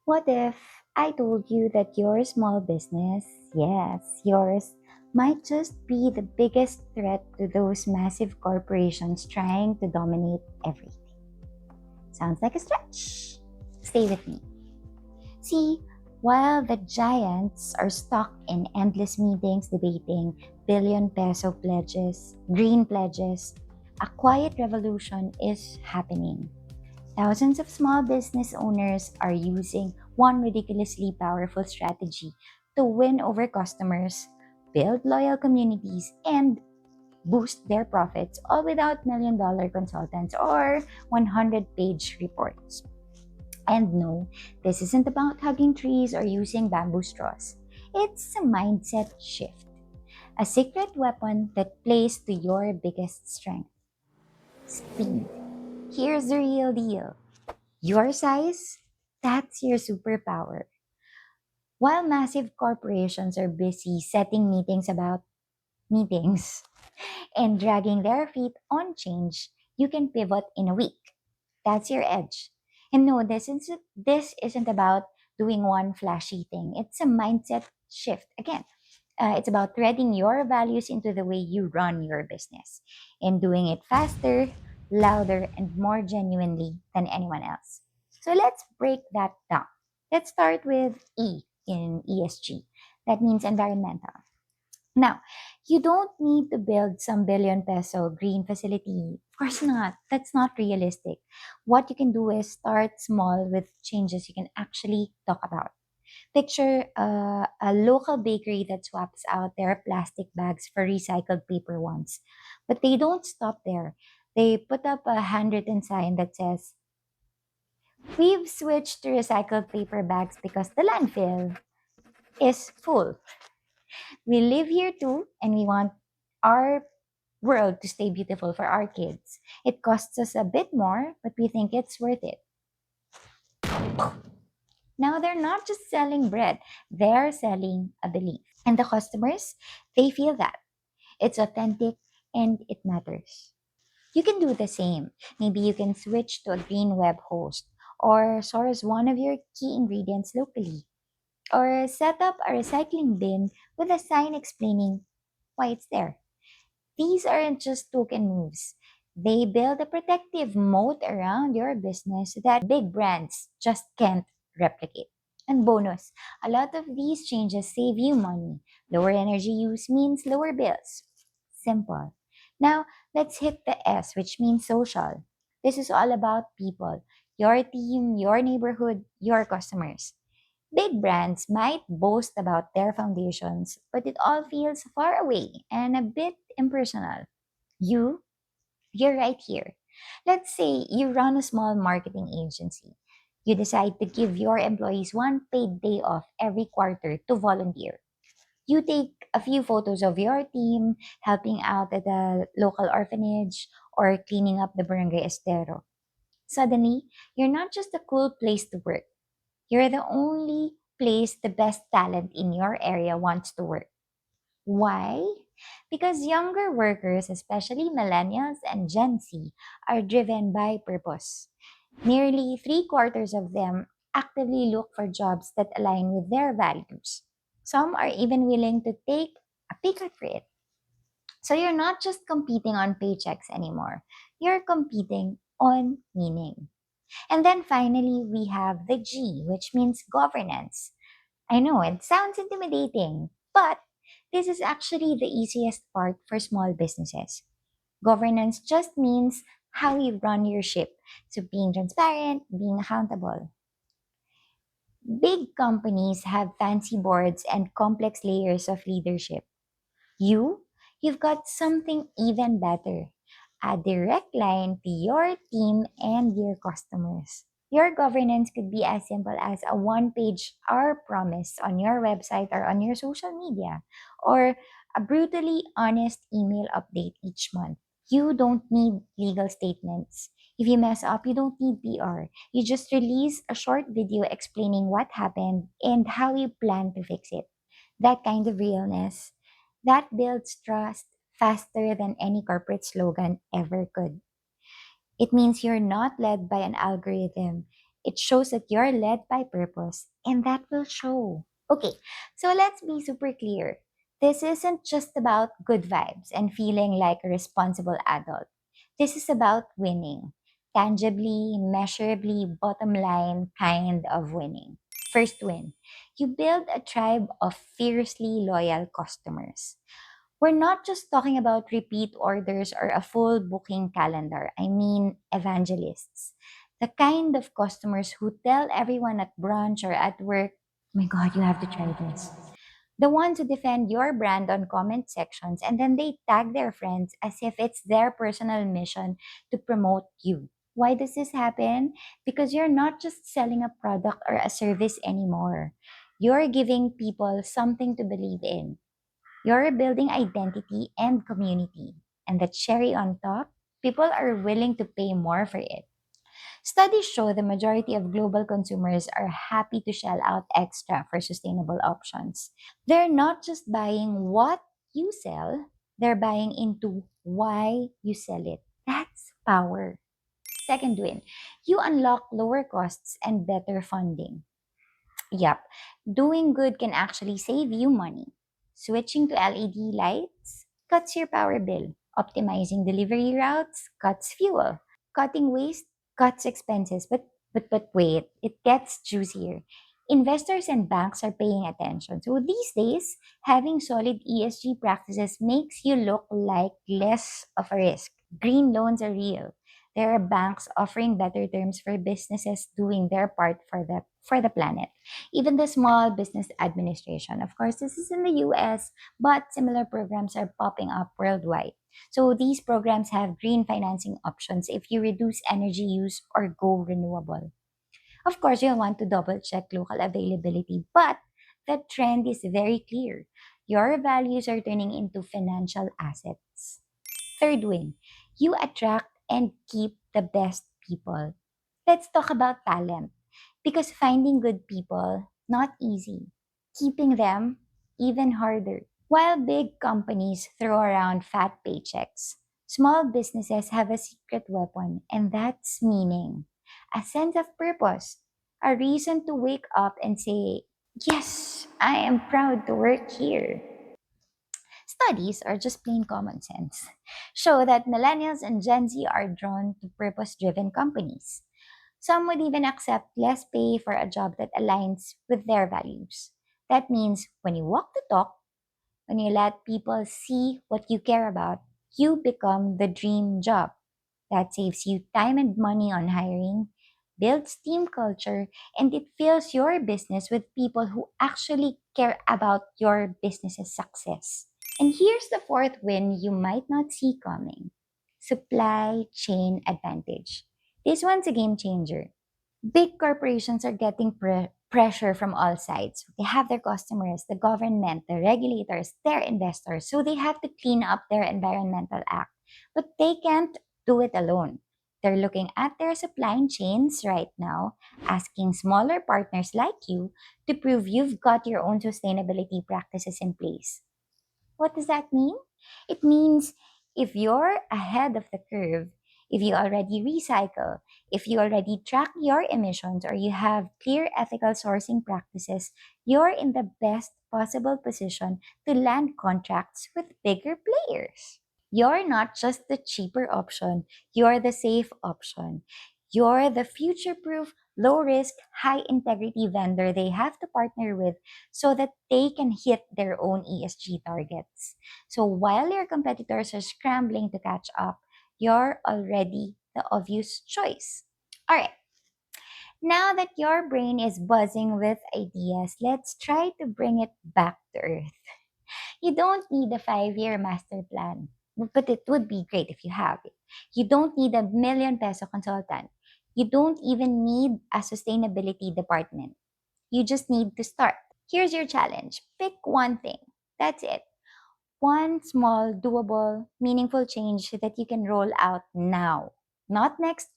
What if I told you that your small business, yes, yours, might just be the biggest threat to those massive corporations trying to dominate everything? Sounds like a stretch. Stay with me. See, while the giants are stuck in endless meetings debating billion peso pledges, green pledges, a quiet revolution is happening. Thousands of small business owners are using one ridiculously powerful strategy to win over customers, build loyal communities, and boost their profits, all without million-dollar consultants or 100-page reports. And no, this isn't about hugging trees or using bamboo straws. It's a mindset shift, a secret weapon that plays to your biggest strength: speed. Here's the real deal. Your size, that's your superpower. While massive corporations are busy setting meetings about meetings and dragging their feet on change, you can pivot in a week. That's your edge. And no, this isn't about doing one flashy thing. It's a mindset shift. Again, it's about threading your values into the way you run your business and doing it faster, louder, and more genuinely than anyone else. So let's break that down. Let's start with E in ESG. That means environmental. Now, you don't need to build some billion peso green facility. Of course not. That's not realistic. What you can do is start small with changes you can actually talk about. Picture a local bakery that swaps out their plastic bags for recycled paper ones. But they don't stop there. They put up a handwritten sign that says, "We've switched to recycled paper bags because the landfill is full. We live here too, and we want our world to stay beautiful for our kids. It costs us a bit more, but we think it's worth it." Now they're not just selling bread, they're selling a belief. And the customers, they feel that. It's authentic and it matters. You can do the same. Maybe you can switch to a green web host or source one of your key ingredients locally or set up a recycling bin with a sign explaining why it's there. These aren't just token moves. They build a protective moat around your business that big brands just can't replicate. And bonus, a lot of these changes save you money. Lower energy use means lower bills. Simple. Now, let's hit the S, which means social. This is all about people: your team, your neighborhood, your customers. Big brands might boast about their foundations, but it all feels far away and a bit impersonal. You, you're right here. Let's say you run a small marketing agency. You decide to give your employees one paid day off every quarter to volunteer. You take a few photos of your team helping out at a local orphanage or cleaning up the barangay estero. Suddenly, you're not just a cool place to work. You're the only place the best talent in your area wants to work. Why? Because younger workers, especially millennials and Gen Z, are driven by purpose. Nearly three-quarters of them actively look for jobs that align with their values. Some are even willing to take a pay cut for it. So you're not just competing on paychecks anymore. You're competing on meaning. And then finally, we have the G, which means governance. I know it sounds intimidating, but this is actually the easiest part for small businesses. Governance just means how you run your ship. So being transparent, being accountable. Big companies have fancy boards and complex layers of leadership. You've got something even better: a direct line to your team and your customers. Your governance could be as simple as a one page "our promise" on your website or on your social media, or a brutally honest email update each month. You don't need legal statements. If you mess up, you don't need PR. You just release a short video explaining what happened and how you plan to fix it. That kind of realness, that builds trust faster than any corporate slogan ever could. It means you're not led by an algorithm. It shows that you're led by purpose, and that will show. Okay, so let's be super clear. This isn't just about good vibes and feeling like a responsible adult. This is about winning. Tangibly, measurably, bottom line kind of winning. First win. You build a tribe of fiercely loyal customers. We're not just talking about repeat orders or a full booking calendar. I mean, evangelists. The kind of customers who tell everyone at brunch or at work, "Oh my God, you have to try this." The ones who defend your brand on comment sections and then they tag their friends as if it's their personal mission to promote you. Why does this happen? Because you're not just selling a product or a service anymore. You're giving people something to believe in. You're building identity and community. And the cherry on top, people are willing to pay more for it. Studies show the majority of global consumers are happy to shell out extra for sustainable options. They're not just buying what you sell, they're buying into why you sell it. That's power. Second win, you unlock lower costs and better funding. Yep, doing good can actually save you money. Switching to LED lights cuts your power bill. Optimizing delivery routes cuts fuel. Cutting waste cuts expenses. But wait, it gets juicier. Investors and banks are paying attention. So these days, having solid ESG practices makes you look like less of a risk. Green loans are real. There are banks offering better terms for businesses doing their part for the planet. Even the Small Business Administration. Of course, this is in the US, but similar programs are popping up worldwide. So these programs have green financing options if you reduce energy use or go renewable. Of course, you'll want to double check local availability, but the trend is very clear. Your values are turning into financial assets. Third win, you attract and keep the best people. Let's talk about talent. Because finding good people, not easy. Keeping them, even harder. While big companies throw around fat paychecks, small businesses have a secret weapon, and that's meaning. A sense of purpose. A reason to wake up and say, "Yes, I am proud to work here." Studies, or just plain common sense, show that millennials and Gen Z are drawn to purpose driven companies. Some would even accept less pay for a job that aligns with their values. That means when you walk the talk, when you let people see what you care about, you become the dream job. That saves you time and money on hiring, builds team culture, and it fills your business with people who actually care about your business's success. And here's the fourth win you might not see coming: supply chain advantage. This one's a game changer. Big corporations are getting pressure from all sides. They have their customers, the government, the regulators, their investors. So they have to clean up their environmental act. But they can't do it alone. They're looking at their supply chains right now, asking smaller partners like you to prove you've got your own sustainability practices in place. What does that mean? It means if you're ahead of the curve, if you already recycle, if you already track your emissions, or you have clear ethical sourcing practices, you're in the best possible position to land contracts with bigger players. You're not just the cheaper option, you're the safe option. You're the future proof, low risk, high integrity vendor they have to partner with so that they can hit their own ESG targets. So while your competitors are scrambling to catch up, you're already the obvious choice. All right, now that your brain is buzzing with ideas, let's try to bring it back to earth. You don't need a 5-year master plan, but it would be great if you have it. You don't need a million peso consultant. You don't even need a sustainability department. You just need to start. Here's your challenge: pick one thing. That's it. One small, doable, meaningful change that you can roll out now. Not next,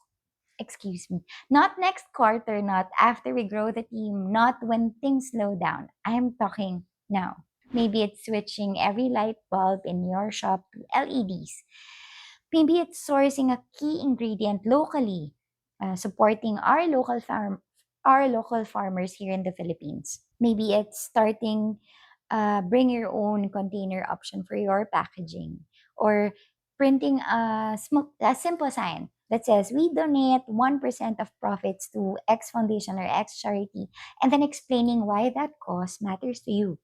excuse me, not next quarter, not after we grow the team, not when things slow down. I'm talking now. Maybe it's switching every light bulb in your shop to LEDs. Maybe it's sourcing a key ingredient locally. supporting our local farmers here in the Philippines. Maybe it's starting bring your own container option for your packaging, or printing a simple sign that says we donate 1% of profits to X foundation or X charity, and then explaining why that cause matters to you.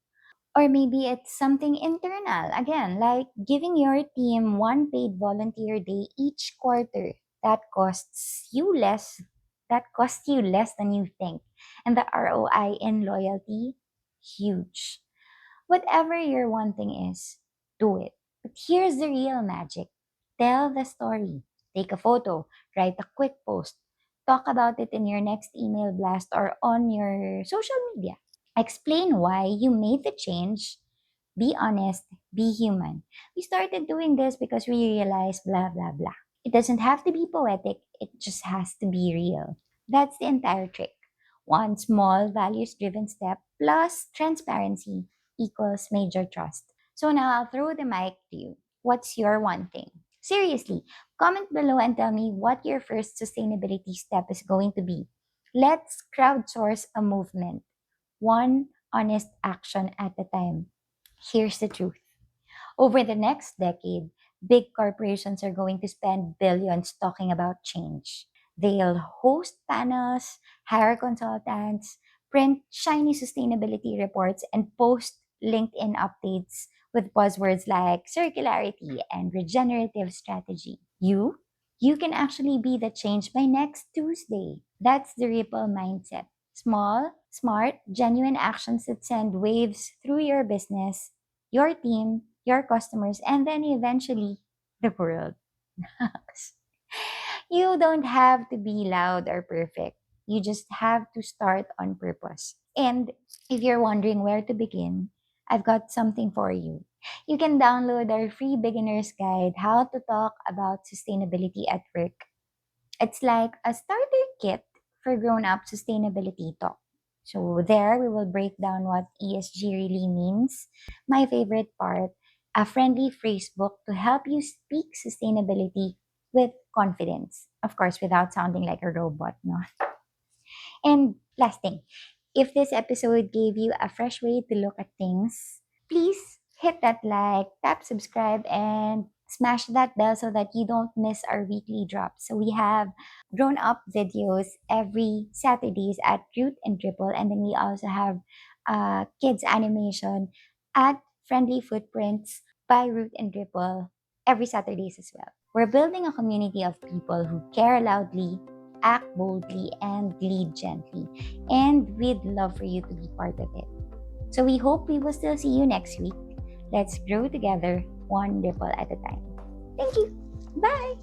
Or maybe it's something internal. Again, like giving your team one paid volunteer day each quarter. That costs you less. That costs you less than you think. And the ROI in loyalty, huge. Whatever your one thing is, do it. But here's the real magic. Tell the story. Take a photo. Write a quick post. Talk about it in your next email blast or on your social media. Explain why you made the change. Be honest, be human. We started doing this because we realized blah, blah, blah. It doesn't have to be poetic, it just has to be real. That's the entire trick. One small values driven step plus transparency equals major trust. So now I'll throw the mic to you. What's your one thing? Seriously, comment below and tell me what your first sustainability step is going to be. Let's crowdsource a movement, one honest action at a time. Here's the truth. Over the next decade, big corporations are going to spend billions talking about change. They'll host panels, hire consultants, print shiny sustainability reports, and post LinkedIn updates with buzzwords like circularity and regenerative strategy. You can actually be the change by next Tuesday. That's the ripple mindset. Small, smart, genuine actions that send waves through your business, your team, your customers, and then eventually the world. You don't have to be loud or perfect. You just have to start on purpose. And if you're wondering where to begin, I've got something for you. You can download our free beginner's guide, How to Talk About Sustainability at Work. It's like a starter kit for grown up sustainability talk. So, there we will break down what ESG really means. My favorite part, a friendly phrase book to help you speak sustainability with confidence. Of course, without sounding like a robot, no? And last thing, if this episode gave you a fresh way to look at things, please hit that like, tap subscribe, and smash that bell so that you don't miss our weekly drops. So we have grown up videos every Saturdays at Root and Dribble, and then we also have kids animation at Friendly Footprints by Root and Dribble every Saturdays as well. We're building a community of people who care loudly, act boldly, and lead gently. And we'd love for you to be part of it. So we hope we will still see you next week. Let's grow together, one ripple at a time. Thank you. Bye.